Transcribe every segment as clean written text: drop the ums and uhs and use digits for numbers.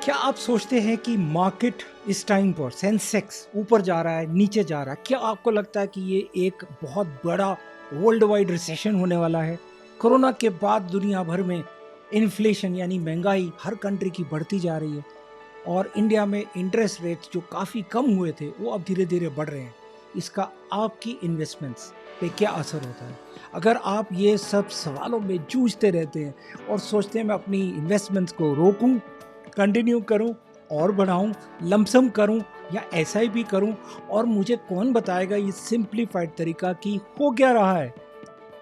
क्या आप सोचते हैं कि मार्केट इस टाइम पर सेंसेक्स ऊपर जा रहा है, नीचे जा रहा है? क्या आपको लगता है कि ये एक बहुत बड़ा वर्ल्ड वाइड रिसेशन होने वाला है? कोरोना के बाद दुनिया भर में इन्फ्लेशन यानी महंगाई हर कंट्री की बढ़ती जा रही है और इंडिया में इंटरेस्ट रेट्स जो काफ़ी कम हुए थे वो अब धीरे धीरे बढ़ रहे हैं। इसका आपकी इन्वेस्टमेंट्स पे क्या असर होता है? अगर आप ये सब सवालों में जूझते रहते हैं और सोचते हैं मैं अपनी इन्वेस्टमेंट्स को रोकूं, कंटिन्यू करूं और बढ़ाऊं, लमसम करूं या एसआईपी करूं, और मुझे कौन बताएगा ये सिंप्लीफाइड तरीका कि हो क्या रहा है?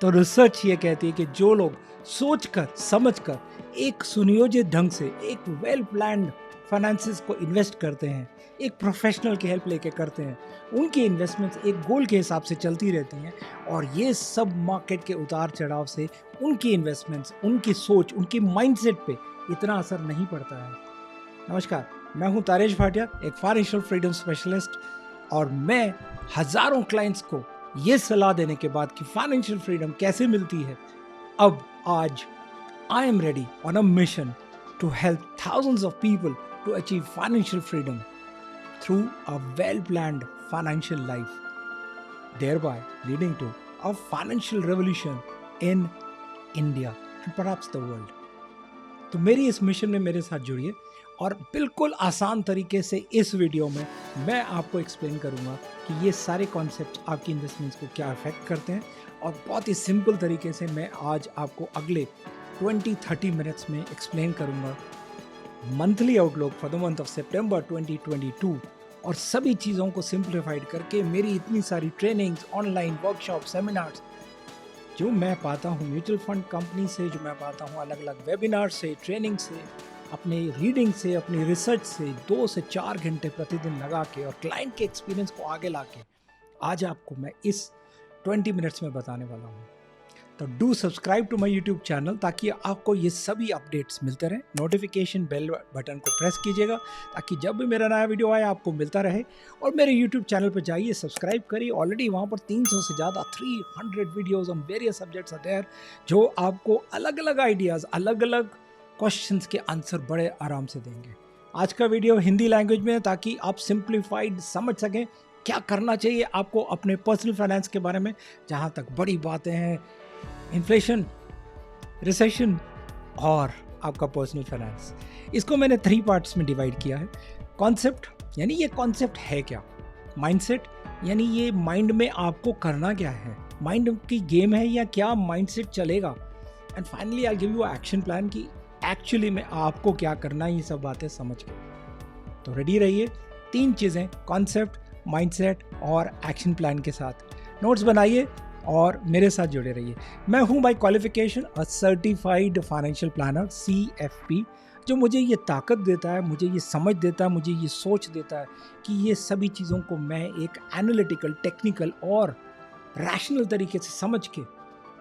तो रिसर्च ये कहती है कि जो लोग सोचकर समझकर एक सुनियोजित ढंग से एक वेल प्लान्ड फाइनेंसेस को इन्वेस्ट करते हैं, एक प्रोफेशनल की हेल्प लेके करते हैं, उनकी इन्वेस्टमेंट्स एक गोल के हिसाब से चलती रहती हैं और ये सब मार्केट के उतार चढ़ाव से उनकी इन्वेस्टमेंट्स, उनकी सोच, उनकी माइंडसेट पे इतना असर नहीं पड़ता है। नमस्कार, मैं हूं तारेश भाटिया, एक फाइनेंशियल फ्रीडम स्पेशलिस्ट, और मैं हजारों क्लाइंट्स को ये सलाह देने के बाद कि फाइनेंशियल फ्रीडम कैसे मिलती है, अब आज I am ready on a mission to help thousands of people to achieve financial freedom through a well-planned financial life, thereby leading to a financial revolution in India and perhaps the world. तो मेरी इस mission में मेरे साथ जुड़िए और बिल्कुल आसान तरीके से इस वीडियो में मैं आपको एक्सप्लेन करूंगा कि ये सारे कॉन्सेप्ट आपकी इन्वेस्टमेंट्स को क्या अफेक्ट करते हैं, और बहुत ही सिंपल तरीके से मैं आज आपको अगले 20-30 मिनट्स में एक्सप्लेन करूंगा monthly outlook for the month of September 2022, और सभी चीज़ों को सिंप्लीफाइड करके मेरी इतनी सारी ट्रेनिंग्स, ऑनलाइन वर्कशॉप, सेमिनार्स जो मैं पाता हूँ म्यूचुअल फंड कंपनी से, जो मैं पाता हूँ अलग अलग वेबिनार से, ट्रेनिंग से, अपने रीडिंग से, अपनी रिसर्च से 2 से 4 घंटे प्रतिदिन लगा के और क्लाइंट के एक्सपीरियंस को आगे ला के आज आपको मैं इस 20 मिनट्स में बताने वाला हूँ। तो do subscribe to my YouTube channel ताकि आपको ये सभी अपडेट्स मिलते रहें। नोटिफिकेशन बेल बटन को प्रेस कीजिएगा ताकि जब भी मेरा नया वीडियो आए आपको मिलता रहे, और मेरे यूट्यूब चैनल पर जाइए, सब्सक्राइब करिए। ऑलरेडी वहाँ पर 300 से ज़्यादा 300 videos on various subjects are there, जो आपको अलग अलग आइडियाज़, अलग अलग क्वेश्चंस के आंसर बड़े आराम से देंगे। आज का वीडियो हिंदी लैंग्वेज में है ताकि आप सिंप्लीफाइड समझ सकें क्या करना चाहिए आपको अपने पर्सनल फाइनेंस के बारे में, जहाँ तक बड़ी बातें हैं, इन्फ्लेशन, रिसेशन और आपका पर्सनल फाइनेंस। इसको मैंने 3 पार्ट्स में डिवाइड किया है। कॉन्सेप्ट यानी ये कॉन्सेप्ट है क्या, माइंडसेट यानी ये माइंड में आपको करना क्या है, माइंड की गेम है या क्या माइंडसेट चलेगा, and finally I give you action plan कि एक्चुअली में आपको क्या करना है, ये सब बातें समझ के। तो रेडी रहिए 3 चीज़ें, कॉन्सेप्ट, माइंडसेट और एक्शन प्लान के साथ। नोट्स बनाइए और मेरे साथ जुड़े रहिए। मैं हूं by qualification a certified financial planner CFP, जो मुझे ये ताकत देता है, मुझे ये समझ देता है, मुझे ये सोच देता है कि ये सभी चीज़ों को मैं एक एनालिटिकल, टेक्निकल और रैशनल तरीके से समझ के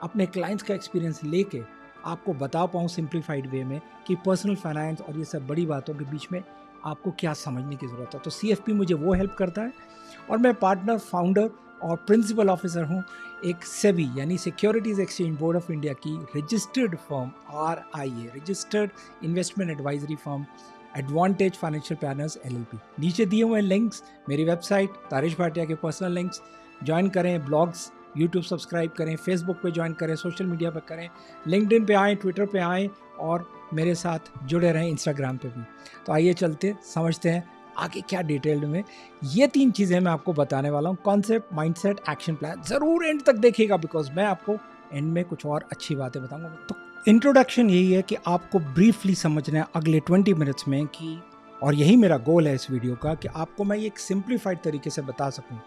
अपने क्लाइंट्स का एक्सपीरियंस लेके आपको बता पाऊँ सिंप्लीफाइड वे में कि पर्सनल फाइनेंस और ये सब बड़ी बातों के बीच में आपको क्या समझने की ज़रूरत है। तो CFP मुझे वो हेल्प करता है, और मैं पार्टनर, फाउंडर और प्रिंसिपल ऑफिसर हूँ एक सेबी यानी Securities Exchange Board of India की registered firm RIA, registered investment advisory firm Advantage Financial Planners LLP। नीचे दिए हुए लिंक्स, मेरी वेबसाइट तारेश भाटिया के पर्सनल लिंक्स, ज्वाइन करें, ब्लॉग्स, यूट्यूब सब्सक्राइब करें, फेसबुक पे ज्वाइन करें, सोशल मीडिया पे करें, लिंक्डइन पे आएँ, ट्विटर पे आएँ और मेरे साथ जुड़े रहें, इंस्टाग्राम पे भी। तो आइए चलते समझते हैं आगे क्या डिटेल्ड में ये 3 चीज़ें मैं आपको बताने वाला हूँ, कॉन्सेप्ट, माइंडसेट, एक्शन प्लान। ज़रूर एंड तक देखिएगा बिकॉज मैं आपको एंड में कुछ और अच्छी बातें बताऊंगा। तो इंट्रोडक्शन यही है कि आपको ब्रीफली समझना है अगले 20 मिनट्स में कि, और यही मेरा गोल है इस वीडियो का, कि आपको मैं एक सिंप्लीफाइड तरीके से बता सकूँ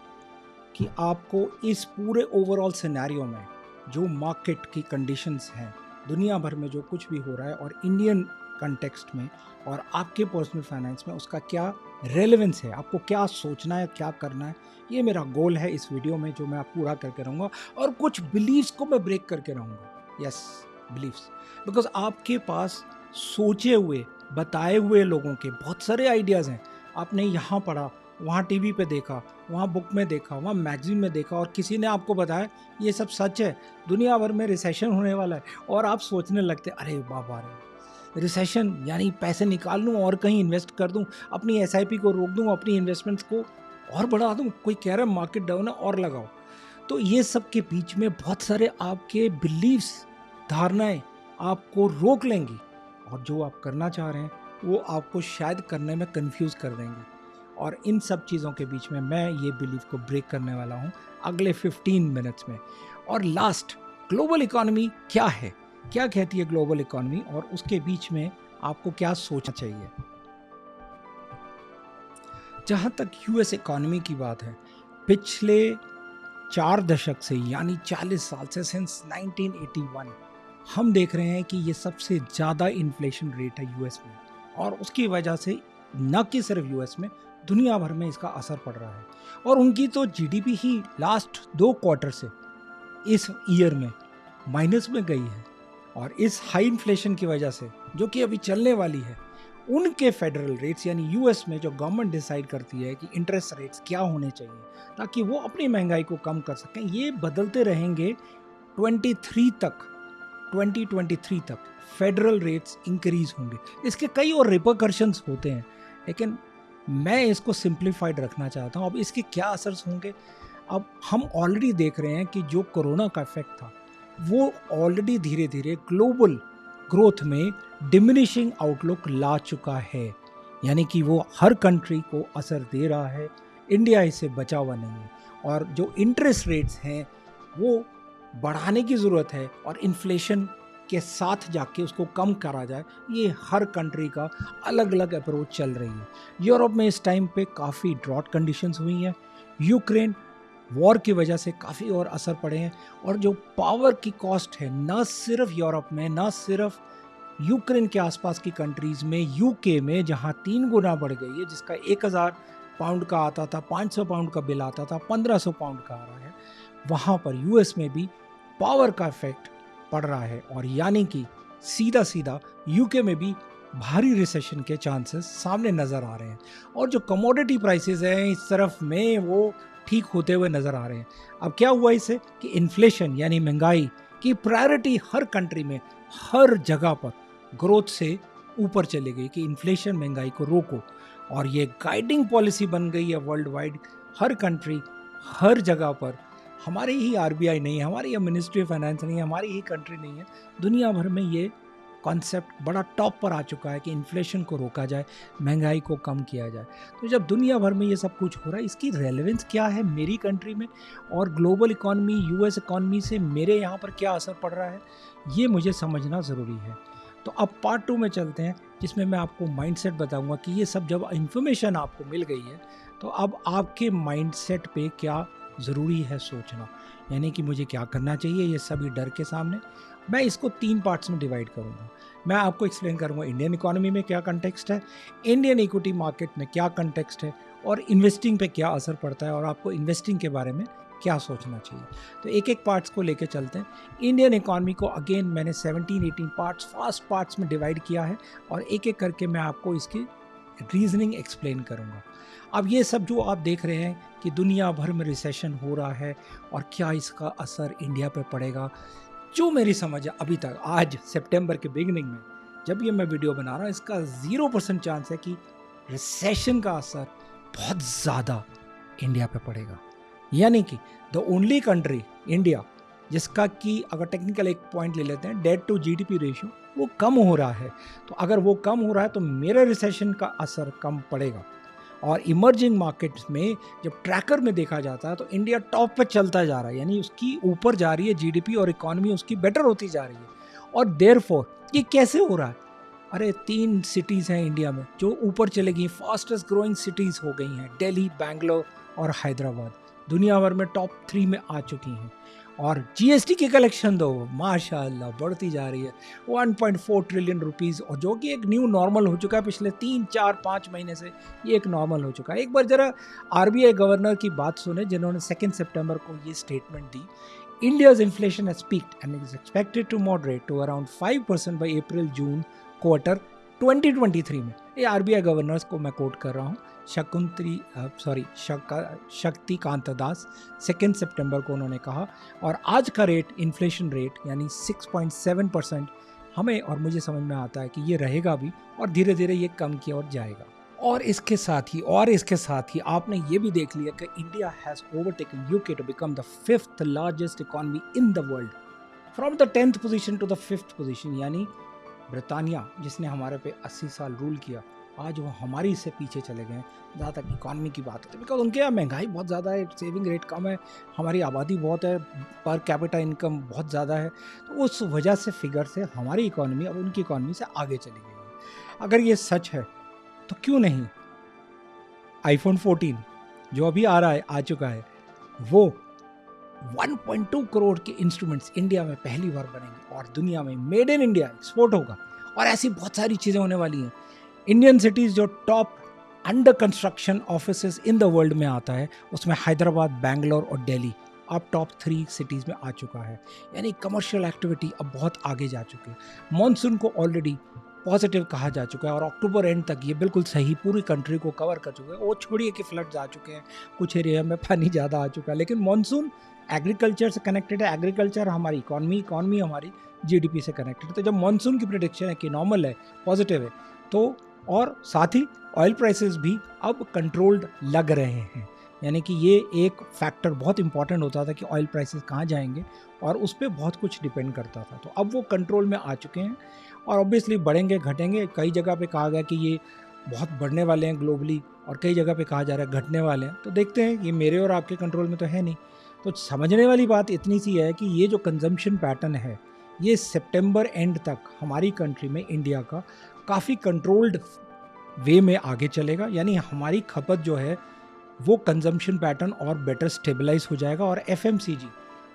कि आपको इस पूरे ओवरऑल सिनेरियो में जो मार्केट की कंडीशंस हैं, दुनिया भर में जो कुछ भी हो रहा है और इंडियन कंटेक्स्ट में और आपके पर्सनल फाइनेंस में उसका क्या रेलेवेंस है, आपको क्या सोचना है, क्या करना है, ये मेरा गोल है इस वीडियो में, जो मैं आप पूरा करके रहूँगा। और कुछ बिलीव्स को मैं ब्रेक करके रहूँगा। यस, बिलीव्स, बिकॉज आपके पास सोचे हुए, बताए हुए लोगों के बहुत सारे आइडियाज़ हैं। आपने यहाँ पढ़ा, वहाँ टीवी पे देखा, वहाँ बुक में देखा, वहाँ मैगजीन में देखा, और किसी ने आपको बताया ये सब सच है, दुनिया भर में रिसेशन होने वाला है, और आप सोचने लगते अरे बाबा रे, रिसेशन यानी पैसे निकाल लूँ और कहीं इन्वेस्ट कर दूँ, अपनी एसआईपी को रोक दूँ, अपनी इन्वेस्टमेंट्स को और बढ़ा दूँ, कोई कह रहा है मार्केट डाउन है और लगाओ। तो ये सब के बीच में बहुत सारे आपके बिलीव्स, धारणाएं आपको रोक लेंगी और जो आप करना चाह रहे हैं वो आपको शायद करने में कंफ्यूज कर देंगे। और इन सब चीज़ों के बीच में मैं ये बिलीव को ब्रेक करने वाला हूँ अगले 15 मिनट्स में। और लास्ट, ग्लोबल इकोनॉमी क्या है, क्या कहती है ग्लोबल इकोनॉमी, और उसके बीच में आपको क्या सोचना चाहिए। जहाँ तक यूएस इकोनॉमी की बात है, पिछले 4 दशक से यानी 40 साल से, सिंस 1981 हम देख रहे हैं कि ये सबसे ज़्यादा इन्फ्लेशन रेट है यूएस में, और उसकी वजह से न कि सिर्फ यूएस में, दुनिया भर में इसका असर पड़ रहा है। और उनकी तो जीडीपी ही लास्ट 2 क्वार्टर से इस ईयर में माइनस में गई है। और इस हाई इन्फ्लेशन की वजह से, जो कि अभी चलने वाली है, उनके फेडरल रेट्स यानी यूएस में जो गवर्नमेंट डिसाइड करती है कि इंटरेस्ट रेट्स क्या होने चाहिए ताकि वो अपनी महंगाई को कम कर सकें, ये बदलते रहेंगे 2023 तक फेडरल रेट्स इंक्रीज होंगे। इसके कई और रिपरकशंस होते हैं, लेकिन मैं इसको सिंप्लीफाइड रखना चाहता हूँ। अब इसके क्या असर होंगे, अब हम ऑलरेडी देख रहे हैं कि जो कोरोना का इफेक्ट था वो ऑलरेडी धीरे धीरे ग्लोबल ग्रोथ में डिमिनिशिंग आउटलुक ला चुका है, यानी कि वो हर कंट्री को असर दे रहा है। इंडिया इससे बचा हुआ नहीं है, और जो इंटरेस्ट रेट्स हैं वो बढ़ाने की ज़रूरत है, और इन्फ्लेशन के साथ जाके उसको कम करा जाए, ये हर कंट्री का अलग अलग अप्रोच चल रही है। यूरोप में इस टाइम पे काफ़ी ड्रॉट कंडीशंस हुई हैं, यूक्रेन वॉर की वजह से काफ़ी और असर पड़े हैं, और जो पावर की कॉस्ट है न सिर्फ यूरोप में, न सिर्फ यूक्रेन के आसपास की कंट्रीज़ में, यूके में जहाँ 3 गुना बढ़ गई है, जिसका 1000 पाउंड का आता था, 500 पाउंड का बिल आता था, 1500 पाउंड का आ रहा है, वहाँ पर यूएस में भी पावर का इफेक्ट पड़ रहा है। और यानी कि सीधा सीधा यूके में भी भारी रिसेशन के चांसेस सामने नज़र आ रहे हैं, और जो कमोडिटी प्राइसेस हैं इस तरफ में वो ठीक होते हुए नज़र आ रहे हैं। अब क्या हुआ इससे कि इन्फ्लेशन यानी महंगाई की प्रायोरिटी हर कंट्री में, हर जगह पर ग्रोथ से ऊपर चली गई कि इन्फ्लेशन, महंगाई को रोको, और ये गाइडिंग पॉलिसी बन गई है वर्ल्ड वाइड। हर कंट्री, हर जगह पर, हमारी ही आरबीआई नहीं है, हमारी ये मिनिस्ट्री ऑफ फाइनेंस नहीं है, हमारी ही कंट्री नहीं है, दुनिया भर में ये कॉन्सेप्ट बड़ा टॉप पर आ चुका है कि इन्फ्लेशन को रोका जाए, महंगाई को कम किया जाए। तो जब दुनिया भर में ये सब कुछ हो रहा है, इसकी रेलेवेंस क्या है मेरी कंट्री में, और ग्लोबल इकॉनमी, यूएस इकॉनमी से मेरे यहाँ पर क्या असर पड़ रहा है, ये मुझे समझना ज़रूरी है। तो अब पार्ट 2 में चलते हैं, जिसमें मैं आपको माइंडसेट बताऊंगा कि ये सब जब इन्फॉर्मेशन आपको मिल गई है तो अब आपके माइंडसेट पे क्या ज़रूरी है सोचना, यानी कि मुझे क्या करना चाहिए ये सभी डर के सामने। मैं इसको 3 पार्ट्स में डिवाइड करूंगा। मैं आपको एक्सप्लेन करूंगा इंडियन इकोनॉमी में क्या कंटेक्स्ट है, इंडियन इक्विटी मार्केट में क्या कंटेक्स्ट है, और इन्वेस्टिंग पे क्या असर पड़ता है, और आपको इन्वेस्टिंग के बारे में क्या सोचना चाहिए। तो एक एक पार्ट्स को लेके चलते हैं। इंडियन इकॉनमी को अगेन मैंने 17-18 पार्ट्स, फास्ट पार्ट्स में डिवाइड किया है, और एक एक करके मैं आपको इसकी रीजनिंग एक्सप्लेन करूंगा। अब ये सब जो आप देख रहे हैं कि दुनिया भर में रिसेशन हो रहा है और क्या इसका असर इंडिया पे पड़ेगा, जो मेरी समझ है अभी तक, आज सितंबर के बिगिनिंग में जब ये मैं वीडियो बना रहा हूँ, इसका 0% चांस है कि रिसेशन का असर बहुत ज़्यादा इंडिया पे पड़ेगा। यानी कि द ओनली कंट्री इंडिया जिसका कि अगर टेक्निकल एक पॉइंट ले लेते हैं, डेट टू जीडीपी रेशियो वो कम हो रहा है, तो अगर वो कम हो रहा है तो मेरे रिसेशन का असर कम पड़ेगा। और इमर्जिंग मार्केट्स में जब ट्रैकर में देखा जाता है तो इंडिया टॉप पे चलता जा रहा है, यानी उसकी ऊपर जा रही है जीडीपी, और इकॉनमी उसकी बेटर होती जा रही है। और देयरफॉर ये कैसे हो रहा है, अरे 3 सिटीज़ हैं इंडिया में जो ऊपर चले गई, फास्टेस्ट ग्रोइंग सिटीज़ हो गई हैं, दिल्ली, बेंगलोर और हैदराबाद, दुनिया भर में टॉप 3 में आ चुकी हैं। और जीएसटी की कलेक्शन दो माशाल्लाह बढ़ती जा रही है, 1.4 ट्रिलियन रुपीज़, और जो कि एक न्यू नॉर्मल हो चुका है। पिछले 3-4-5 महीने से ये एक नॉर्मल हो चुका है। एक बार जरा आरबीआई गवर्नर की बात सुने, जिन्होंने 2 सितंबर को ये स्टेटमेंट दी, India's inflation has peaked and is expected to moderate to around 5% by April June quarter 2023 में। ये आरबीआई गवर्नर्स को मैं कोट कर रहा हूँ, शक्तिकांत दास, 2 सितंबर को उन्होंने कहा। और आज का रेट, इन्फ्लेशन रेट यानी 6.7% हमें और मुझे समझ में आता है कि ये रहेगा भी और धीरे धीरे ये कम की ओर जाएगा। और इसके साथ ही आपने ये भी देख लिया कि India has overtaken UK to become the 5th largest economy in the world, from the 10th position to the 5th position. यानी ब्रिटानिया जिसने हमारे पे 80 साल रूल किया, आज वो हमारी से पीछे चले गए जहाँ तक इकॉनमी की बात होती है, बिकॉज उनके यहाँ महंगाई बहुत ज़्यादा है, सेविंग रेट कम है, हमारी आबादी बहुत है, पर कैपिटा इनकम बहुत ज़्यादा है, तो उस वजह से फिगर से हमारी इकॉनमी अब उनकी इकॉनमी से आगे चली गई है। अगर ये सच है तो क्यों नहीं आईफोन 14 जो अभी आ चुका है, वो 1.2 करोड़ के इंस्ट्रूमेंट्स इंडिया में पहली बार बनेंगे और दुनिया में मेड इन इंडिया एक्सपोर्ट होगा। और ऐसी बहुत सारी चीज़ें होने वाली हैं। इंडियन सिटीज़ जो top under construction offices in the world में आता है, उसमें हैदराबाद, बैंगलोर और दिल्ली अब टॉप 3 सिटीज़ में आ चुका है। यानी कमर्शियल एक्टिविटी अब बहुत आगे जा चुकी है। मॉनसून को ऑलरेडी पॉजिटिव कहा जा चुका है और अक्टूबर एंड तक ये बिल्कुल सही पूरी कंट्री को कवर कर चुका है। वो छोड़िए कि फ्लड्स आ चुके हैं, कुछ एरिया में पानी ज़्यादा आ चुका है, लेकिन मॉनसून एग्रीकल्चर से कनेक्टेड है। एग्रीकल्चर हमारी इकॉनमी हमारी जीडीपी से कनेक्टेड है। तो जब मॉनसून की प्रेडिक्शन है कि नॉर्मल है, पॉजिटिव है, तो और साथ ही ऑयल प्राइसेस भी अब कंट्रोल्ड लग रहे हैं। यानी कि ये एक फैक्टर बहुत इंपॉर्टेंट होता था कि ऑयल प्राइसेस कहाँ जाएंगे और उस पर बहुत कुछ डिपेंड करता था। तो अब वो कंट्रोल में आ चुके हैं और ऑब्वियसली बढ़ेंगे घटेंगे। कई जगह पे कहा गया कि ये बहुत बढ़ने वाले हैं ग्लोबली और कई जगह पे कहा जा रहा है घटने वाले हैं। तो देखते हैं, ये मेरे और आपके कंट्रोल में तो है नहीं। तो समझने वाली बात इतनी सी है कि ये जो कंजम्पशन पैटर्न है, ये सितंबर एंड तक हमारी कंट्री में, इंडिया का, काफ़ी कंट्रोल्ड वे में आगे चलेगा। यानी हमारी खपत जो है वो कंजम्पशन पैटर्न और बेटर स्टेबलाइज हो जाएगा और एफएमसीजी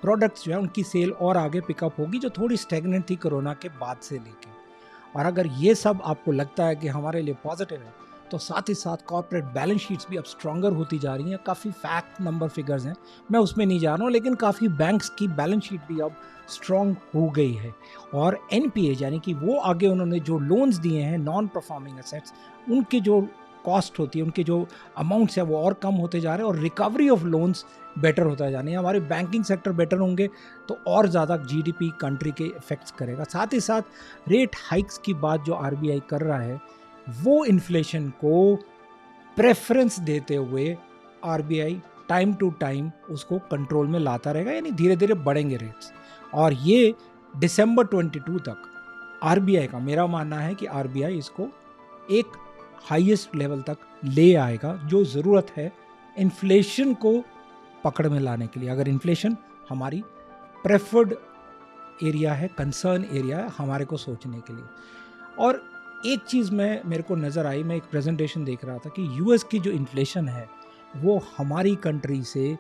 प्रोडक्ट्स जो है उनकी सेल और आगे पिकअप होगी, जो थोड़ी स्टेगनेंट थी कोरोना के बाद से लेके। और अगर ये सब आपको लगता है कि हमारे लिए पॉजिटिव है, तो साथ ही साथ कॉर्पोरेट बैलेंस शीट्स भी अब स्ट्रॉन्गर होती जा रही हैं। काफ़ी फैक्ट नंबर फिगर्स हैं, मैं उसमें नहीं जा रहा हूँ, लेकिन काफ़ी बैंक्स की बैलेंस शीट भी अब स्ट्रॉन्ग हो गई है। और एनपीए यानी कि वो आगे उन्होंने जो लोन्स दिए हैं, नॉन परफॉर्मिंग एसेट्स, उनके जो कॉस्ट होती है, उनके जो अमाउंट्स है वो और कम होते जा रहे हैं और रिकवरी ऑफ लोन्स बेटर होता जाने। हमारे बैंकिंग सेक्टर बेटर होंगे तो और ज़्यादा जीडीपी कंट्री के इफेक्ट्स करेगा। साथ ही साथ रेट हाइक्स की बात जो आरबीआई कर रहा है, वो इन्फ्लेशन को प्रेफरेंस देते हुए आरबीआई टाइम टू टाइम उसको कंट्रोल में लाता रहेगा। यानी धीरे धीरे बढ़ेंगे रेट्स और ये दिसंबर 22 तक आरबीआई का, मेरा मानना है कि आरबीआई इसको एक हाईएस्ट लेवल तक ले आएगा, जो ज़रूरत है इन्फ्लेशन को पकड़ में लाने के लिए। अगर इन्फ्लेशन हमारी प्रेफर्ड एरिया है, कंसर्न एरिया है हमारे को सोचने के लिए। और एक चीज़ मेरे को नज़र आई, मैं एक प्रेजेंटेशन देख रहा था कि यूएस की जो इन्फ्लेशन है वो हमारी कंट्री से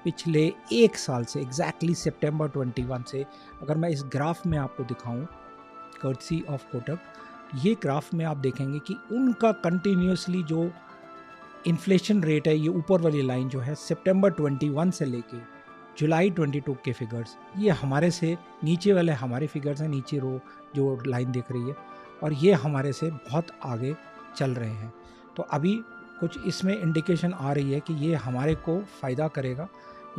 पिछले एक साल से एग्जैक्टली सितंबर 21 से, अगर मैं इस ग्राफ में आपको दिखाऊं, कर्टसी ऑफ कोटक, ये ग्राफ में आप देखेंगे कि उनका कंटिन्यूसली जो इन्फ्लेशन रेट है, ये ऊपर वाली लाइन जो है सितंबर 21 से लेके जुलाई 22 के फिगर्स, ये हमारे से नीचे वाले हमारे फिगर्स हैं, नीचे रो जो लाइन दिख रही है, और ये हमारे से बहुत आगे चल रहे हैं। तो अभी कुछ इसमें इंडिकेशन आ रही है कि ये हमारे को फ़ायदा करेगा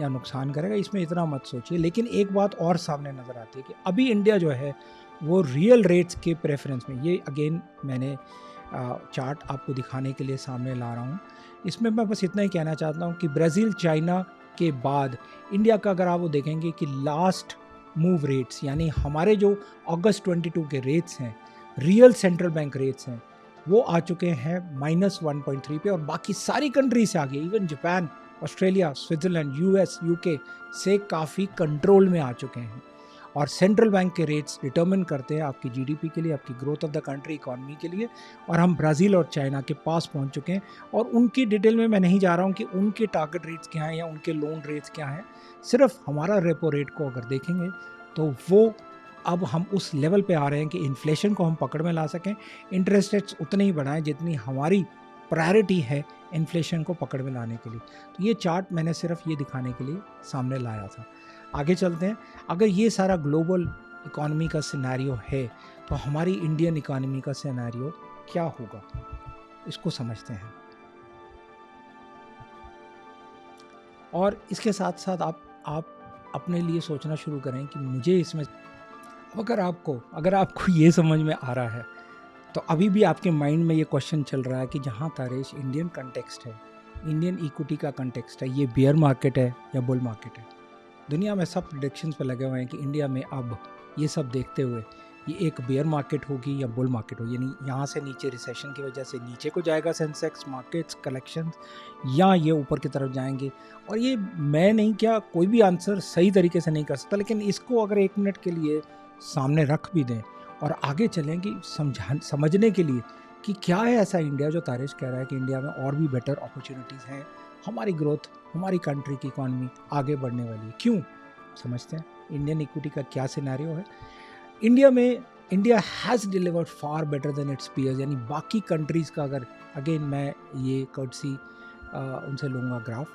या नुकसान करेगा, इसमें इतना मत सोचिए। लेकिन एक बात और सामने नज़र आती है कि अभी इंडिया जो है वो रियल रेट्स के प्रेफरेंस में, ये अगेन मैंने चार्ट आपको दिखाने के लिए सामने ला रहा हूँ। इसमें मैं बस इतना ही कहना चाहता हूँ कि ब्राज़ील, चाइना के बाद इंडिया का अगर आप वो देखेंगे कि लास्ट मूव रेट्स, यानी हमारे जो अगस्त 22 के रेट्स हैं, रियल सेंट्रल बैंक रेट्स हैं, वो आ चुके हैं -1.3 पे, और बाकी सारी कंट्री से आगे, even Japan, Australia, Switzerland, US, UK से काफ़ी कंट्रोल में आ चुके हैं। और सेंट्रल बैंक के रेट्स डिटर्मिन करते हैं आपकी जीडीपी के लिए, आपकी growth of the country, economy के लिए। और हम ब्राज़ील और चाइना के पास पहुंच चुके हैं, और उनकी डिटेल में मैं नहीं जा रहा हूं कि उनके टारगेट रेट्स क्या हैं या उनके लोन रेट्स क्या हैं। सिर्फ हमारा रेपो रेट को अगर देखेंगे तो वो अब हम उस लेवल पे आ रहे हैं कि इन्फ्लेशन को हम पकड़ में ला सकें। इंटरेस्ट रेट्स उतने ही बढ़ाएं जितनी हमारी प्रायोरिटी है इन्फ्लेशन को पकड़ में लाने के लिए। तो ये चार्ट मैंने सिर्फ ये दिखाने के लिए सामने लाया था। आगे चलते हैं। अगर ये सारा ग्लोबल इकॉनमी का सिनेरियो है, तो हमारी इंडियन इकॉनमी का सिनेरियो क्या होगा, इसको समझते हैं। और इसके साथ साथ आप अपने लिए सोचना शुरू करें कि मुझे इसमें अगर आपको ये समझ में आ रहा है तो अभी भी आपके माइंड में ये क्वेश्चन चल रहा है कि जहाँ तारेश इंडियन कंटेक्स्ट है, इंडियन इक्विटी का कंटेक्स्ट है, ये बियर मार्केट है या बुल मार्केट है। दुनिया में सब प्रेडिक्शंस पे लगे हुए हैं कि इंडिया में अब ये सब देखते हुए ये एक बियर मार्केट होगी या बुल मार्केट होगी, यानी यहाँ से नीचे रिसेशन की वजह से नीचे को जाएगा सेंसेक्स मार्केट्स कलेक्शंस, या ये ऊपर की तरफ जाएंगे। और ये मैं नहीं, क्या कोई भी आंसर सही तरीके से नहीं कर सकता, लेकिन इसको अगर 1 मिनट के लिए सामने रख भी दें और आगे चलेंगे समझने के लिए कि क्या है ऐसा इंडिया जो तारेश कह रहा है कि इंडिया में और भी बेटर अपॉर्चुनिटीज़ हैं, हमारी ग्रोथ, हमारी कंट्री की इकॉनमी आगे बढ़ने वाली है। क्यों, समझते हैं इंडियन इक्विटी का क्या सिनेरियो है। India has delivered far better than its peers, यानी बाकी कंट्रीज़ का अगर अगेन मैं ये कर्टसी उनसे लूँगा ग्राफ,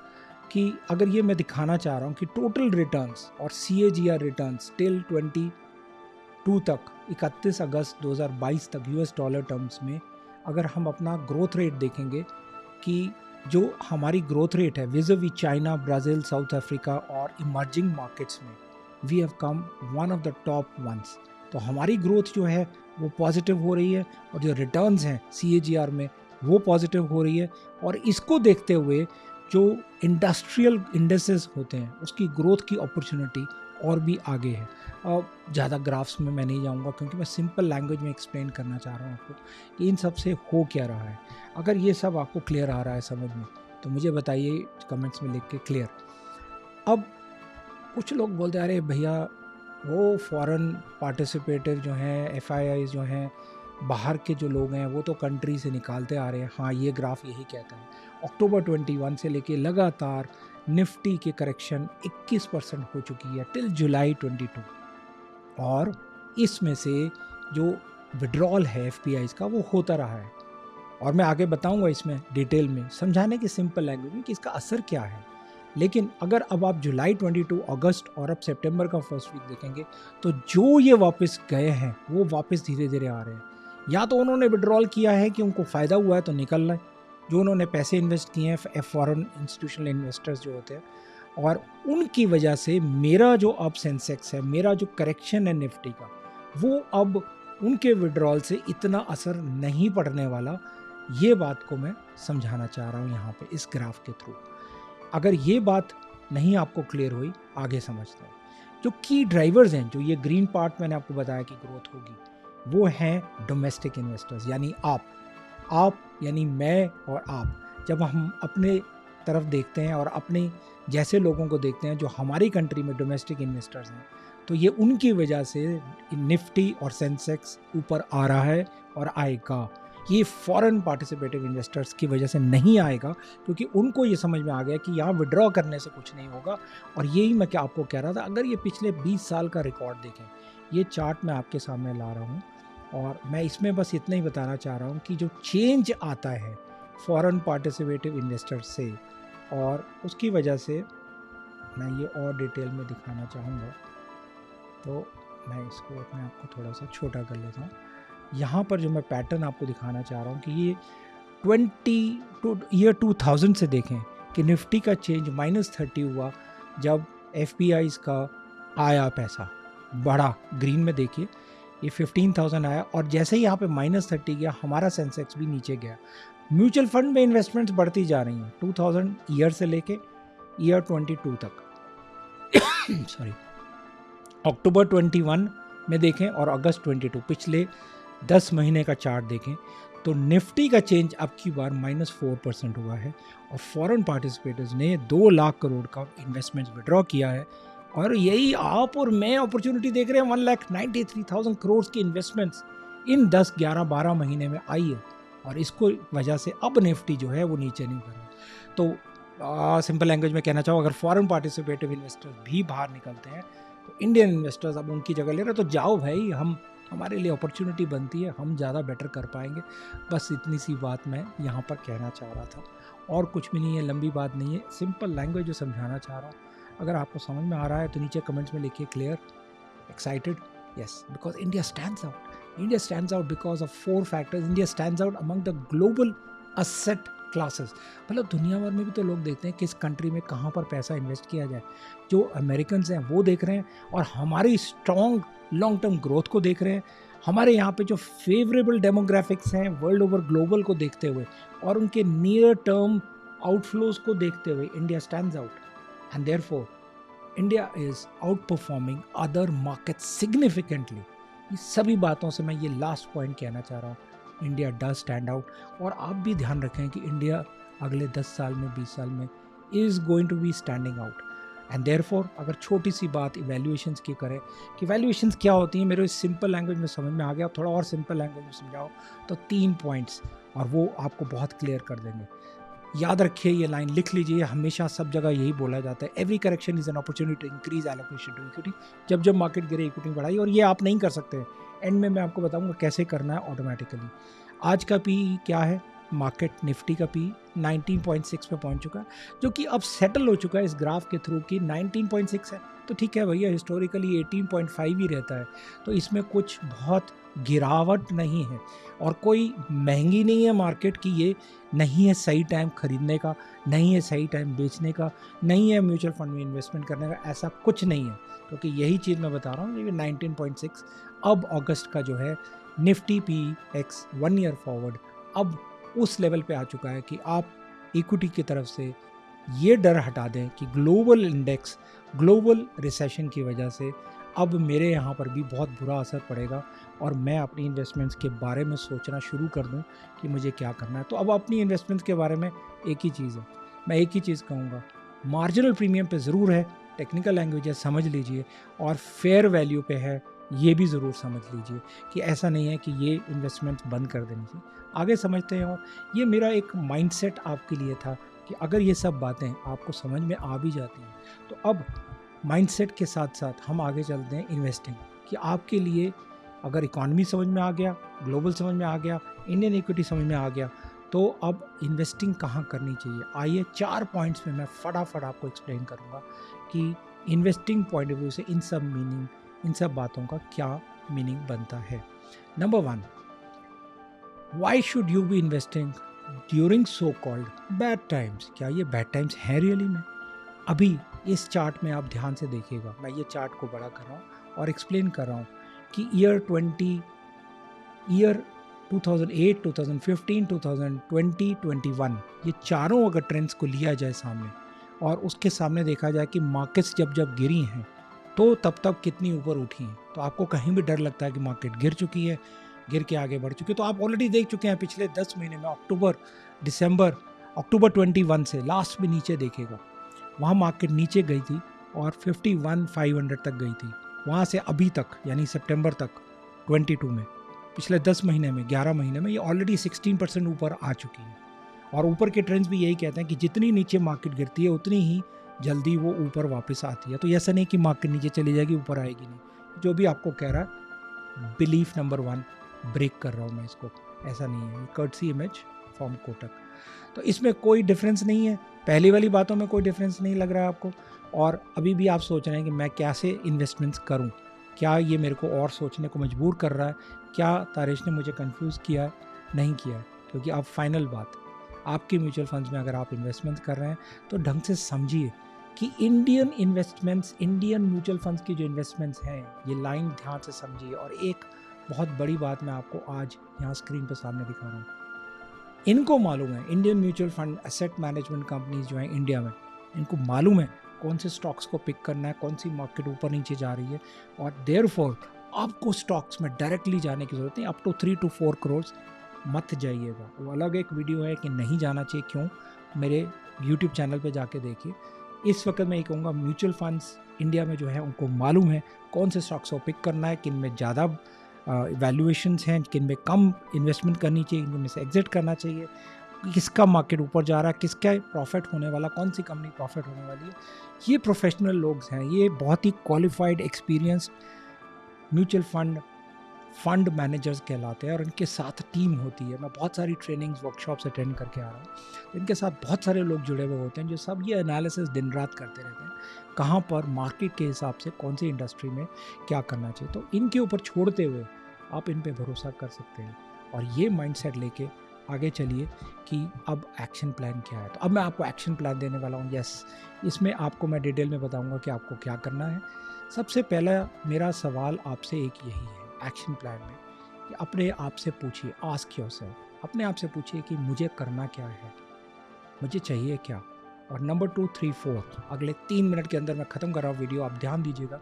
कि अगर ये मैं दिखाना चाह रहा हूँ कि टोटल रिटर्न्स और CAGR रिटर्न्स टिल 22 तक 31 अगस्त 2022 तक US डॉलर टर्म्स में अगर हम अपना ग्रोथ रेट देखेंगे कि जो हमारी ग्रोथ रेट है vis China, Brazil, South Africa और इमर्जिंग मार्केट्स में, we have come one of the top ones. तो हमारी ग्रोथ जो है वो पॉजिटिव हो रही है और जो रिटर्न्स हैं CAGR में वो पॉजिटिव हो रही है। और इसको देखते हुए जो इंडस्ट्रियल इंडेसेस होते हैं उसकी ग्रोथ की अपॉर्चुनिटी और भी आगे है। ज़्यादा ग्राफ्स में मैं नहीं जाऊंगा क्योंकि मैं सिंपल लैंग्वेज में एक्सप्लेन करना चाह रहा हूँ आपको कि इन सब से हो क्या रहा है। अगर ये सब आपको क्लियर आ रहा है समझ में तो मुझे बताइए कमेंट्स में लिख के क्लियर। अब कुछ लोग बोलते हैं अरे भैया वो फॉरेन पार्टिसिपेटिव जो हैं, FIIs जो हैं, बाहर के जो लोग हैं वो तो कंट्री से निकालते आ रहे हैं। हाँ, ये ग्राफ यही कहता है। अक्टूबर 21 से लेके लगातार निफ्टी की करेक्शन 21% हो चुकी है टिल जुलाई 22, और इसमें से जो विड्रॉल है FPIs का वो होता रहा है। और मैं आगे बताऊंगा इसमें डिटेल में समझाने की सिंपल लैंग्वेज में कि इसका असर क्या है। लेकिन अगर अब आप जुलाई 22, अगस्त और अब सितंबर का फर्स्ट वीक देखेंगे तो जो ये वापस गए हैं वो वापस धीरे धीरे आ रहे हैं। या तो उन्होंने विड्रॉल किया है कि उनको फ़ायदा हुआ है तो निकल रहे हैं, जो उन्होंने पैसे इन्वेस्ट किए हैं फॉरेन इंस्टीट्यूशनल इन्वेस्टर्स जो होते हैं, और उनकी वजह से मेरा जो अब सेंसेक्स है, मेरा जो करेक्शन है निफ्टी का, वो अब उनके विड्रॉल से इतना असर नहीं पड़ने वाला। ये बात को मैं समझाना चाह रहा हूँ यहाँ पे इस ग्राफ के थ्रू। अगर ये बात नहीं आपको क्लियर हुई, आगे समझते हैं। जो की ड्राइवर्स हैं, जो ये ग्रीन पार्ट मैंने आपको बताया कि ग्रोथ होगी, वो हैं डोमेस्टिक इन्वेस्टर्स, यानी आप यानी मैं और आप। जब हम अपने तरफ देखते हैं और अपने जैसे लोगों को देखते हैं जो हमारी कंट्री में डोमेस्टिक इन्वेस्टर्स हैं, तो ये उनकी वजह से निफ्टी और सेंसेक्स ऊपर आ रहा है और आएगा। ये फॉरेन पार्टिसिपेटिव इन्वेस्टर्स की वजह से नहीं आएगा, क्योंकि उनको ये समझ में आ गया कि यहाँ विड्रॉ करने से कुछ नहीं होगा। और यही मैं क्या आपको कह रहा था, अगर ये पिछले 20 साल का रिकॉर्ड देखें, ये चार्ट मैं आपके सामने ला रहा हूँ और मैं इसमें बस इतना ही बताना चाह रहा हूँ कि जो चेंज आता है फॉरेन पार्टिसिपेटिव इन्वेस्टर्स से, और उसकी वजह से मैं ये और डिटेल में दिखाना चाहूँगा। तो मैं इसको अपने आप को थोड़ा सा छोटा कर लेता हूँ। यहाँ पर जो मैं पैटर्न आपको दिखाना चाह रहा हूँ कि ये 2000 से देखें कि निफ्टी का चेंज -30 हुआ जब FPIs का आया पैसा बढ़ा। ग्रीन में देखिए ये 15,000 आया और जैसे ही यहाँ पे -30 गया हमारा सेंसेक्स भी नीचे गया। म्यूचुअल फंड में इन्वेस्टमेंट्स बढ़ती जा रही हैं 2000 ईयर से लेके ईयर 22 तक सॉरी, अक्टूबर 21 में देखें और अगस्त 22, पिछले 10 महीने का चार्ट देखें तो निफ्टी का चेंज अब की बार -4% हुआ है और फॉरेन पार्टिसिपेटर्स ने 2 लाख करोड़ का इन्वेस्टमेंट्स विड्रॉ किया है। और यही आप और मैं अपॉर्चुनिटी देख रहे हैं, 1,93,000 करोड़ की इन्वेस्टमेंट्स इन 10, 11, 12 महीने में आई है और इसको वजह से अब निफ्टी जो है वो नीचे नहीं कर रहा। तो सिंपल लैंग्वेज में कहना चाहूँ, अगर फॉरेन पार्टिसिपेटिव इन्वेस्टर्स भी बाहर निकलते हैं तो इंडियन इन्वेस्टर्स अब उनकी जगह ले रहे हैं। तो जाओ भाई, हमारे लिए अपॉर्चुनिटी बनती है, हम ज़्यादा बेटर कर पाएंगे। बस इतनी सी बात मैं यहाँ पर कहना चाह रहा था, और कुछ भी नहीं है, लंबी बात नहीं है, सिंपल लैंग्वेज जो समझाना चाह रहा हूँ। अगर आपको समझ में आ रहा है तो नीचे कमेंट्स में लिखिए clear, excited, yes, because India stands out. India stands out because of 4 factors. India stands out among the global asset classes, मतलब दुनिया भर में भी तो लोग देखते हैं किस कंट्री में कहाँ पर पैसा इन्वेस्ट किया जाए। जो अमेरिकन्स हैं वो देख रहे हैं और हमारी स्ट्रॉन्ग लॉन्ग टर्म ग्रोथ को देख रहे हैं। हमारे यहाँ पे जो फेवरेबल डेमोग्राफिक्स हैं वर्ल्ड ओवर ग्लोबल को देखते हुए और उनके नियर टर्म आउटफ्लोज को देखते हुए India stands out and therefore India is out performing other market significantly. इस सभी बातों से मैं ये लास्ट पॉइंट कहना चाह रहा हूँ, इंडिया डज स्टैंड आउट। और आप भी ध्यान रखें कि इंडिया अगले 10 साल में 20 साल में is going to be standing out and therefore अगर छोटी सी बात इवैल्यूएशंस की करें कि वैल्यूएशंस क्या होती हैं, मेरे सिंपल लैंग्वेज में समझ में आ गया, थोड़ा और सिंपल लैंग्वेज में समझाओ तो 3 पॉइंट्स और वो आपको बहुत क्लियर कर देंगे। याद रखिए, ये लाइन लिख लीजिए, हमेशा सब जगह यही बोला जाता है, every correction is an opportunity to increase allocation to equity. जब जब मार्केट गिरे इक्विटी बढ़ाई, और ये आप नहीं कर सकते, एंड में मैं आपको बताऊंगा कैसे करना है ऑटोमेटिकली। आज का पी क्या है, मार्केट निफ्टी का पी 19.6 पे पहुंच चुका है, जो कि अब सेटल हो चुका है इस ग्राफ के थ्रू कि 19.6 है, तो ठीक है भैया, हिस्टोरिकली 18.5 ही रहता है, तो इसमें कुछ बहुत गिरावट नहीं है और कोई महंगी नहीं है मार्केट की, ये नहीं है सही टाइम खरीदने का, नहीं है सही टाइम बेचने का, नहीं है म्यूचुअल फंड में इन्वेस्टमेंट करने का, ऐसा कुछ नहीं है, क्योंकि यही चीज़ मैं बता रहा हूँ। ये 19.6 अब अगस्त का जो है Nifty P x 1 year forward अब उस लेवल पे आ चुका है कि आप इक्विटी की तरफ से ये डर हटा दें कि ग्लोबल इंडेक्स ग्लोबल रिसेशन की वजह से अब मेरे यहाँ पर भी बहुत बुरा असर पड़ेगा और मैं अपनी इन्वेस्टमेंट्स के बारे में सोचना शुरू कर दूँ कि मुझे क्या करना है। तो अब अपनी इन्वेस्टमेंट्स के बारे में एक ही चीज़ है, मैं एक ही चीज़ कहूँगा, मार्जिनल प्रीमियम पे ज़रूर है, टेक्निकल लैंग्वेज है समझ लीजिए, और फेयर वैल्यू पे है ये भी ज़रूर समझ लीजिए कि ऐसा नहीं है कि ये इन्वेस्टमेंट बंद कर देनी चाहिए। आगे समझते हैं, और ये मेरा एक माइंडसेट आपके लिए था कि अगर ये सब बातें आपको समझ में आ भी जाती हैं तो अब माइंडसेट के साथ साथ हम आगे चलते हैं इन्वेस्टिंग, कि आपके लिए अगर इकॉनमी समझ में आ गया, ग्लोबल समझ में आ गया, इंडियन इक्विटी समझ में आ गया, तो अब इन्वेस्टिंग कहाँ करनी चाहिए। आइए 4 पॉइंट्स में मैं फटाफट आपको एक्सप्लेन करूँगा कि इन्वेस्टिंग पॉइंट ऑफ व्यू से इन सब बातों का क्या मीनिंग बनता है। Number 1, why should you be investing during so called bad times. क्या ये बैड टाइम्स हैं रियली में? अभी इस चार्ट में आप ध्यान से देखिएगा, मैं ये चार्ट को बड़ा कर रहा हूँ और एक्सप्लेन कर रहा हूँ कि ईयर 2008, 2015, 2020, 21 ये चारों अगर ट्रेंड्स को लिया जाए सामने और उसके सामने देखा जाए कि मार्केट्स जब जब गिरी हैं तो तब कितनी ऊपर उठी हैं, तो आपको कहीं भी डर लगता है कि मार्केट गिर चुकी है, गिर के आगे बढ़ चुकी है, तो आप ऑलरेडी देख चुके हैं पिछले 10 महीने में अक्टूबर 21 से लास्ट में नीचे देखेगा, वहाँ मार्केट नीचे गई थी और 51,500 तक गई थी, वहाँ से अभी तक यानी सितंबर तक 22 में पिछले 10 महीने में 11 महीने में ये ऑलरेडी 16% ऊपर आ चुकी है। और ऊपर के ट्रेंड्स भी यही कहते हैं कि जितनी नीचे मार्केट गिरती है उतनी ही जल्दी वो ऊपर वापस आती है। तो ऐसा नहीं कि मार्केट नीचे चली जाएगी ऊपर आएगी नहीं, जो भी आपको कह रहा है बिलीफ नंबर 1 ब्रेक कर रहा हूँ मैं इसको, ऐसा नहीं है, कर्टसी इमेज फ्रॉम कोटक। तो इसमें कोई डिफरेंस नहीं है, पहली वाली बातों में कोई डिफरेंस नहीं लग रहा है आपको, और अभी भी आप सोच रहे हैं कि मैं कैसे इन्वेस्टमेंट्स करूं, क्या ये मेरे को और सोचने को मजबूर कर रहा है, क्या तारेश ने मुझे कंफ्यूज किया है? नहीं किया है, क्योंकि अब फाइनल बात, आपके म्यूचुअल फंड्स में अगर आप इन्वेस्टमेंट कर रहे हैं तो ढंग से समझिए कि Indian investments, Indian mutual funds की जो इन्वेस्टमेंट्स हैं, ये लाइन ध्यान से समझिए। और एक बहुत बड़ी बात मैं आपको आज यहाँ स्क्रीन पर सामने दिखा रहा हूँ, इनको मालूम है, Indian mutual fund asset management companies जो हैं इंडिया में, इनको मालूम है कौन से स्टॉक्स को पिक करना है, कौन सी मार्केट ऊपर नीचे जा रही है, और देयरफॉर आपको स्टॉक्स में डायरेक्टली जाने की ज़रूरत नहीं, अप टू 3 to 4 करोड़ मत जाइएगा। वो अलग एक वीडियो है कि नहीं जाना चाहिए क्यों, मेरे यूट्यूब चैनल पे जाके देखिए। इस वक्त मैं ये कहूँगा म्यूचुअल फंड्स इंडिया में जो है उनको मालूम है कौन से स्टॉक्स को पिक करना है, किन में ज़्यादा वैल्यूएशंस हैं, किन में कम इन्वेस्टमेंट करनी चाहिए, किन में से एग्जिट करना चाहिए, किसका मार्केट ऊपर जा रहा है, किसका प्रॉफिट होने वाला, कौन सी कंपनी प्रॉफिट होने वाली है। ये प्रोफेशनल लोग हैं, ये बहुत ही qualified experienced mutual fund managers कहलाते हैं, और इनके साथ टीम होती है। मैं बहुत सारी ट्रेनिंग्स वर्कशॉप्स अटेंड करके आ रहा हूँ, इनके साथ बहुत सारे लोग जुड़े हुए होते हैं जो सब ये एनालिसिस दिन रात करते रहते हैं, कहाँ पर मार्केट के हिसाब से कौन सी इंडस्ट्री में क्या करना चाहिए। तो इनके ऊपर छोड़ते हुए आप इन पे भरोसा कर सकते हैं, और ये माइंडसेट लेके आगे चलिए कि अब एक्शन प्लान क्या है। तो अब मैं आपको एक्शन प्लान देने वाला हूँ। यस, इसमें आपको मैं डिटेल में बताऊँगा कि आपको क्या करना है। सबसे पहला मेरा सवाल आपसे एक यही है एक्शन प्लान में, कि अपने आप से पूछिए, आस्क योरसेल्फ, अपने आप से पूछिए कि मुझे करना क्या है, मुझे चाहिए क्या। और नंबर 2, 3, 4 अगले 3 मिनट के अंदर मैं ख़त्म कर रहा हूँ वीडियो, आप ध्यान दीजिएगा।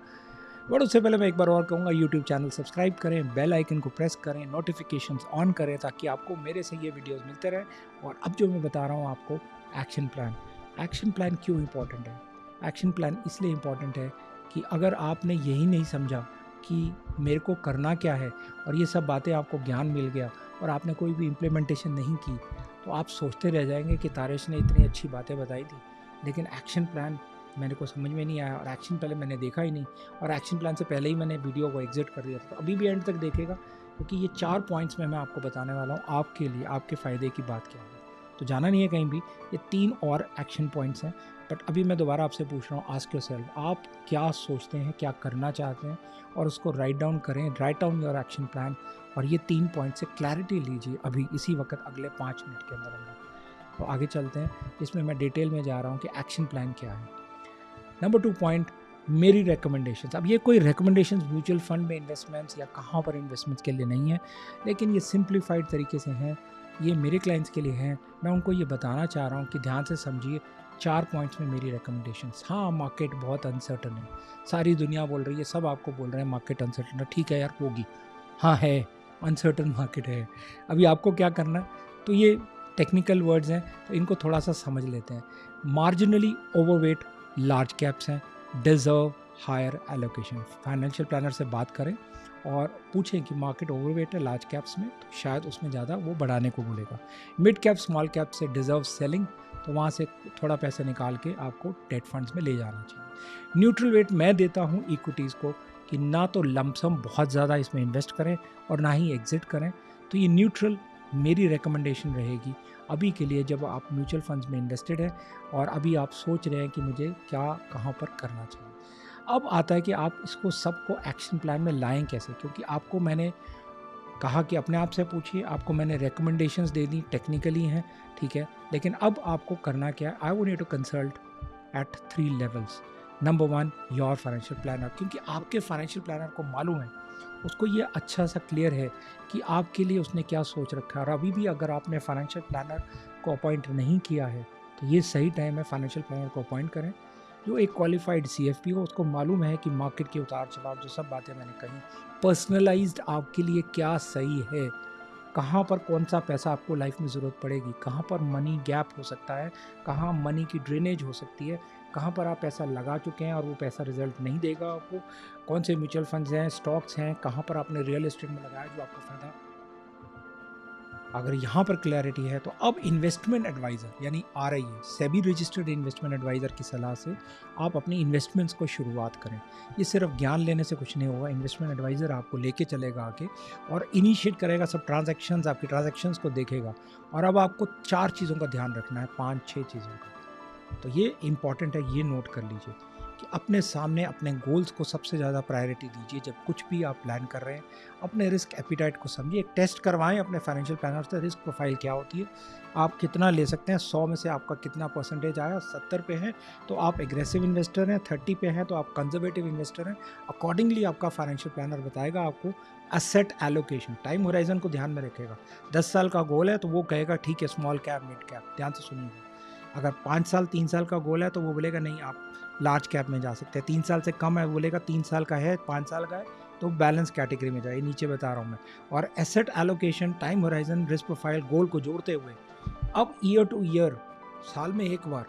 बट उससे पहले मैं एक बार और कहूँगा, यूट्यूब चैनल सब्सक्राइब करें, बेल आइकन को प्रेस करें, नोटिफिकेशंस ऑन करें, ताकि आपको मेरे से ये वीडियोस मिलते रहें। और अब जो मैं बता रहा हूँ आपको, एक्शन प्लान। एक्शन प्लान क्यों इम्पोर्टेंट है? एक्शन प्लान इसलिए इम्पोर्टेंट है कि अगर आपने यही नहीं समझा कि मेरे को करना क्या है, और ये सब बातें आपको ज्ञान मिल गया और आपने कोई भी इम्प्लीमेंटेशन नहीं की, तो आप सोचते रह जाएंगे कि तारेश ने इतनी अच्छी बातें बताई थी, लेकिन एक्शन प्लान मेरे को समझ में नहीं आया, और एक्शन पहले मैंने देखा ही नहीं, और एक्शन प्लान से पहले ही मैंने वीडियो को एग्जिट कर दिया था। तो अभी भी एंड तक देखेगा, क्योंकि ये 4 पॉइंट्स में मैं आपको बताने वाला हूँ आपके लिए, आपके फ़ायदे की बात क्या है। तो जाना नहीं है कहीं भी, ये 3 और एक्शन पॉइंट्स हैं। बट अभी मैं दोबारा आपसे पूछ रहा हूँ, आस्क योरसेल्फ, आप क्या सोचते हैं, क्या करना चाहते हैं, और उसको राइट डाउन करें, write down your action plan, और ये 3 पॉइंट से क्लैरिटी लीजिए अभी इसी वक्त, अगले 5 मिनट के अंदर अंदर। तो आगे चलते हैं, जिसमें मैं डिटेल में जा रहा हूँ कि एक्शन प्लान क्या है। नंबर 2 पॉइंट, मेरी रिकमेंडेशंस। अब ये कोई रिकमेंडेशंस म्यूचुअल फंड में इन्वेस्टमेंट्स या कहाँ पर इन्वेस्टमेंट्स के लिए नहीं है, लेकिन ये सिंप्लीफाइड तरीके से हैं, ये मेरे क्लाइंट्स के लिए हैं। मैं उनको ये बताना चाह रहा हूँ कि ध्यान से समझिए, 4 पॉइंट्स में मेरी रिकमेंडेशंस। हाँ, मार्केट बहुत अनसर्टन है, सारी दुनिया बोल रही है, सब आपको बोल रहे हैं मार्केट अनसर्टन है। ठीक है यार, होगी, हाँ है, अनसर्टन मार्केट है। अभी आपको क्या करना है, तो ये टेक्निकल वर्ड्स हैं, तो इनको थोड़ा सा समझ लेते हैं। मार्जिनली ओवरवेट लार्ज कैप्स हैं, deserve higher allocation. Financial planner से बात करें और पूछें कि मार्केट ओवरवेट है लार्ज कैप्स में, तो शायद उसमें ज़्यादा वो बढ़ाने को बोलेगा। मिड कैप स्मॉल कैप से डिजर्व सेलिंग, तो वहाँ से थोड़ा पैसा निकाल के आपको डेट फंड्स में ले जाना चाहिए। न्यूट्रल वेट मैं देता हूँ इक्विटीज़ को, कि ना तो लमसम बहुत ज़्यादा इसमें इन्वेस्ट करें और ना ही एग्जिट करें। तो ये न्यूट्रल मेरी रिकमेंडेशन रहेगी अभी के लिए, जब आप म्यूचुअल फंड्स में इन्वेस्टेड हैं और अभी आप सोच रहे हैं कि मुझे क्या कहाँ पर करना चाहिए। अब आता है कि आप इसको सबको एक्शन प्लान में लाएं कैसे, क्योंकि आपको मैंने कहा कि अपने आप से पूछिए, आपको मैंने रिकमेंडेशंस दे दी, टेक्निकली हैं, ठीक है, लेकिन अब आपको करना क्या है। I would need to consult at 3 levels. Number 1, your financial planner, क्योंकि आपके फाइनेंशियल प्लानर को मालूम है, उसको ये अच्छा सा क्लियर है कि आपके लिए उसने क्या सोच रखा है। और अभी भी अगर आपने फाइनेंशियल प्लानर को अपॉइंट नहीं किया है, तो ये सही टाइम है फाइनेंशियल प्लानर को अपॉइंट करें, जो एक क्वालिफाइड CFP हो। उसको मालूम है कि मार्केट के उतार चढ़ाव, जो सब बातें मैंने कही, पर्सनलाइज्ड आपके लिए क्या सही है, कहाँ पर कौन सा पैसा आपको लाइफ में ज़रूरत पड़ेगी, कहाँ पर मनी गैप हो सकता है, कहाँ मनी की ड्रेनेज हो सकती है, कहाँ पर आप पैसा लगा चुके हैं और वो पैसा रिजल्ट नहीं देगा आपको, कौन से म्यूचुअल फंड्स हैं, स्टॉक्स हैं, कहाँ पर आपने रियल एस्टेट में लगाया जो आपको फ़ायदा। अगर यहाँ पर क्लैरिटी है, तो अब इन्वेस्टमेंट एडवाइज़र यानी RIA, SEBI registered investment advisor की सलाह से आप अपनी इन्वेस्टमेंट्स को शुरुआत करें। ये सिर्फ ज्ञान लेने से कुछ नहीं होगा, इन्वेस्टमेंट एडवाइज़र आपको लेके चलेगा आके और इनिशिएट करेगा सब ट्रांजैक्शंस, आपकी ट्रांजैक्शंस को देखेगा। और अब आपको 4 चीज़ों का ध्यान रखना है, 5-6 चीज़ों का, तो ये इंपॉर्टेंट है, ये नोट कर लीजिए कि अपने सामने अपने गोल्स को सबसे ज़्यादा प्रायोरिटी दीजिए जब कुछ भी आप प्लान कर रहे हैं। अपने रिस्क एपिटाइट को समझिए, एक टेस्ट करवाएं अपने फाइनेंशियल प्लानर से, रिस्क प्रोफाइल क्या होती है, आप कितना ले सकते हैं, 100 में से आपका कितना परसेंटेज आया, 70 पे है तो आप एग्रेसिव इन्वेस्टर हैं, 30 पे हैं तो आप कंजर्वेटिव इन्वेस्टर हैं। अकॉर्डिंगली आपका फाइनेंशियल प्लानर बताएगा आपको एसेट एलोकेशन, टाइम होराइजन को ध्यान में रखेगा। 10 साल का गोल है तो वो कहेगा ठीक है, स्मॉल कैप, मिड कैप, ध्यान से सुनिएगा। अगर 5 साल 3 साल का गोल है तो वो बोलेगा नहीं, आप लार्ज कैप में जा सकते हैं। 3 साल से कम है, बोलेगा 3 साल का है, 5 साल का है तो बैलेंस कैटेगरी में जाए, नीचे बता रहा हूँ मैं। और asset allocation, time horizon, risk profile, goal को जोड़ते हुए अब ईयर टू ईयर, साल में एक बार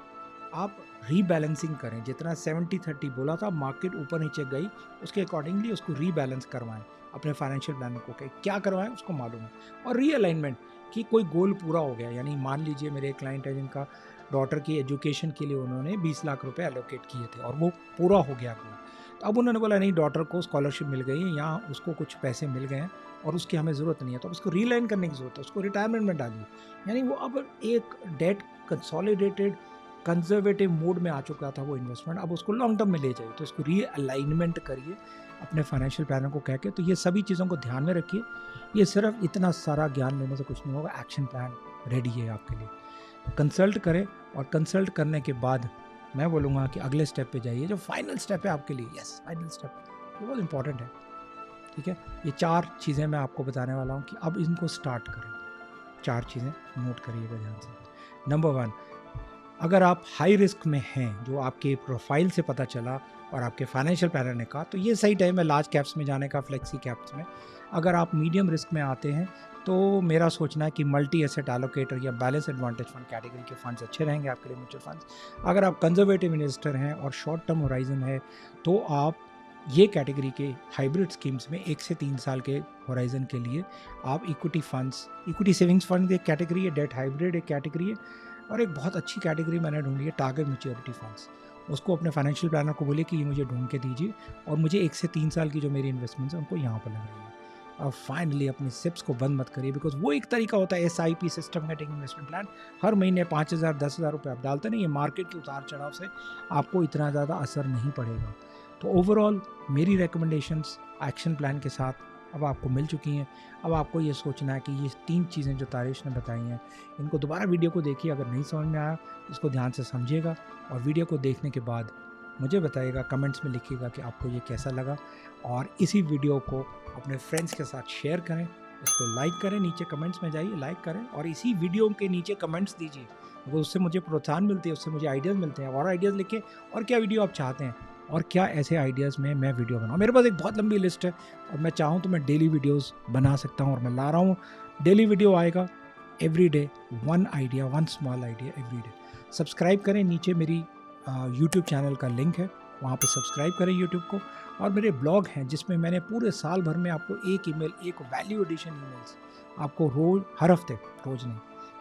आप रीबैलेंसिंग करें। जितना 70-30 बोला था, मार्केट ऊपर नीचे गई, उसके अकॉर्डिंगली उसको रीबैलेंस करवाएं। अपने फाइनेंशियल प्लानर को क्या करवाएं उसको मालूम है। और रीअलाइनमेंट, कि कोई गोल पूरा हो गया, यानी मान लीजिए मेरे क्लाइंट है जिनका डॉटर की एजुकेशन के लिए उन्होंने 20 लाख रुपए एलोकेट किए थे और वो पूरा हो गया गोल, तो अब उन्होंने बोला नहीं, डॉटर को स्कॉलरशिप मिल गई है, यहाँ उसको कुछ पैसे मिल गए हैं और उसकी हमें ज़रूरत नहीं है, तो उसको रीलाइन करने की ज़रूरत है, उसको रिटायरमेंट में डालिए। यानी वो अब एक डेट कंसोलिडेटेड कंजर्वेटिव मोड में आ चुका था वो इन्वेस्टमेंट, अब उसको लॉन्ग टर्म में ले जाइए, तो उसको रीअलाइनमेंट करिए अपने फाइनेंशियल प्लानर को कह के। तो ये सभी चीज़ों को ध्यान में रखिए, ये सिर्फ इतना सारा ज्ञान लेने से कुछ नहीं होगा, एक्शन प्लान रेडी है आपके लिए। कंसल्ट करें और कंसल्ट करने के बाद मैं बोलूँगा कि अगले स्टेप पे जाइए, जो फाइनल स्टेप है आपके लिए। यस, फाइनल स्टेप ये बहुत इंपॉर्टेंट है, ठीक है। ये 4 चीज़ें मैं आपको बताने वाला हूँ कि अब इनको स्टार्ट करें। 4 चीज़ें नोट करिएगा ध्यान से। नंबर 1, अगर आप हाई रिस्क में हैं, जो आपके प्रोफाइल से पता चला और आपके फाइनेंशियल प्लानर ने कहा, तो ये सही टाइम है लार्ज कैप्स में जाने का, फ्लेक्सी कैप्स में। अगर आप मीडियम रिस्क में आते हैं तो मेरा सोचना है कि मल्टी एसेट एलोकेटर या बैलेंस एडवांटेज फंड कैटेगरी के फंड्स अच्छे रहेंगे आपके लिए, म्यूचुअल फंड्स। अगर आप कंजर्वेटिव इन्वेस्टर हैं और शॉर्ट टर्म होराइजन है तो आप ये कैटेगरी के हाइब्रिड स्कीम्स में 1 से 3 साल के होराइजन के लिए आप equity funds, equity savings fund एक कैटेगरी है, डेट हाइब्रिड एक कैटेगरी है, और एक बहुत अच्छी कैटेगरी मैंने ढूंढी है टारगेट मैच्योरिटी फंड्स। उसको अपने फाइनेंशियल प्लानर को बोले कि ये मुझे ढूंढ के दीजिए और मुझे 1 से 3 साल की जो मेरी इन्वेस्टमेंट्स हैं उनको यहाँ पर लग रही है। और फाइनली अपनी सिप्स को बंद मत करिए, बिकॉज वो एक तरीका होता है SIP, सिस्टमैटिक इन्वेस्टमेंट प्लान। हर महीने 5,000 10,000 रुपये आप डालते नहीं, ये मार्केट के उतार चढ़ाव से आपको इतना ज़्यादा असर नहीं पड़ेगा। तो ओवरऑल मेरी रिकमेंडेशंस एक्शन प्लान के साथ अब आपको मिल चुकी हैं। अब आपको ये सोचना है कि ये 3 चीज़ें जो तारिश ने बताई हैं, इनको दोबारा वीडियो को देखिए। अगर नहीं समझ में आया इसको ध्यान से समझिएगा और वीडियो को देखने के बाद मुझे बताइएगा, कमेंट्स में लिखिएगा कि आपको ये कैसा लगा। और इसी वीडियो को अपने फ्रेंड्स के साथ शेयर करें, इसको लाइक करें, नीचे कमेंट्स में जाइए, लाइक करें और इसी वीडियो के नीचे कमेंट्स दीजिए, क्योंकि उससे मुझे प्रोत्साहन मिलती है, उससे मुझे आइडियाज़ मिलते हैं। और आइडियाज़ लिखें और क्या वीडियो आप चाहते हैं और क्या ऐसे आइडियाज़ में मैं वीडियो बनाऊँ। मेरे पास एक बहुत लंबी लिस्ट है और मैं चाहूँ तो मैं डेली वीडियोज़ बना सकता हूँ और मैं ला रहा हूँ। डेली वीडियो आएगा every day, 1 idea, 1 small idea every day. Subscribe करें, नीचे मेरी यूट्यूब चैनल का लिंक है, वहाँ पे सब्सक्राइब करें यूट्यूब को। और मेरे ब्लॉग हैं जिसमें मैंने पूरे साल भर में आपको एक ईमेल, एक वैल्यू एडिशन ईमेल्स आपको रोज़, हर हफ्ते, रोज़ नहीं,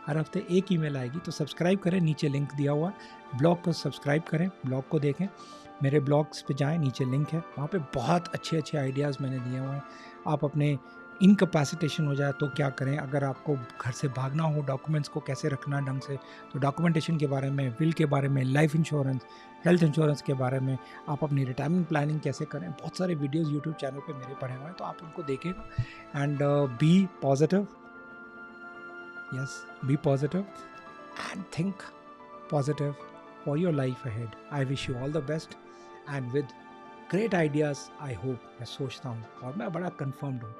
हर हफ्ते एक ईमेल आएगी। तो सब्सक्राइब करें, नीचे लिंक दिया हुआ है, ब्लॉग को सब्सक्राइब करें, ब्लॉग को देखें, मेरे ब्लॉग्स पे जाएं, नीचे लिंक है, वहाँ पे बहुत अच्छे अच्छे आइडियाज़ मैंने दिए हुए हैं। आप अपने इनकैपेसिटेशन हो जाए तो क्या करें, अगर आपको घर से भागना हो, डॉक्यूमेंट्स को कैसे रखना ढंग से, तो डॉक्यूमेंटेशन के बारे में, विल के बारे में, लाइफ इंश्योरेंस, हेल्थ इंश्योरेंस के बारे में, आप अपनी रिटायरमेंट प्लानिंग कैसे करें, बहुत सारे वीडियोस यूट्यूब चैनल पे मेरे पड़े हुए हैं, तो आप उनको देखेगा। And be positive, yes, be positive and think positive for your life ahead. I wish you all the best and with great ideas, I hope, मैं सोचता हूँ और मैं बड़ा कन्फर्म्ड हूँ।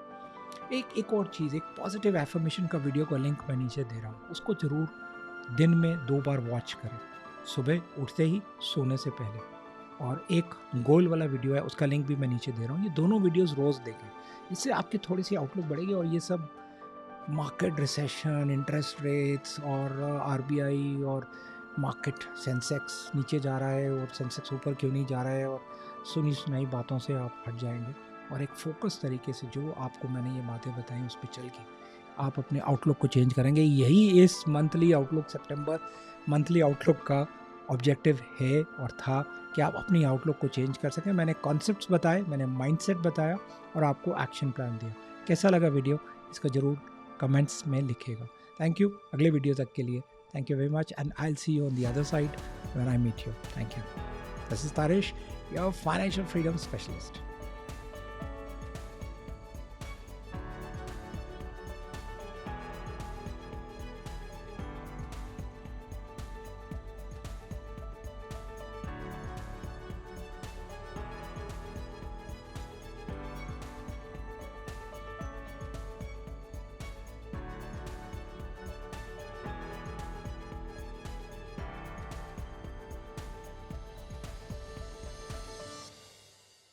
एक और चीज़, एक पॉजिटिव एफर्मेशन का वीडियो का लिंक मैं नीचे दे रहा हूँ, उसको ज़रूर दिन में 2 बार वॉच करें, सुबह उठते ही, सोने से पहले। और एक गोल वाला वीडियो है, उसका लिंक भी मैं नीचे दे रहा हूँ। ये दोनों वीडियोस रोज़ देखें, इससे आपकी थोड़ी सी आउटलुक बढ़ेगी। और ये सब मार्केट रिसेशन, इंटरेस्ट रेट्स और RBI और मार्केट, सेंसेक्स नीचे जा रहा है और सेंसेक्स ऊपर क्यों नहीं जा रहा है, और सुनी सुनाई बातों से आप हट जाएंगे और एक फोकस तरीके से जो आपको मैंने ये बातें बताई उस पर चल के आप अपने आउटलुक को चेंज करेंगे। यही इस मंथली आउटलुक, सितंबर मंथली आउटलुक का ऑब्जेक्टिव है और था कि आप अपनी आउटलुक को चेंज कर सकें। मैंने कॉन्सेप्ट्स बताए, मैंने माइंडसेट बताया और आपको एक्शन प्लान दिया। कैसा लगा वीडियो, इसका ज़रूर कमेंट्स में लिखिएगा। थैंक यू, अगले वीडियो तक के लिए thank you very much and I will see you on the other side when I meet you. Thank you. This is Tarish, your financial freedom specialist.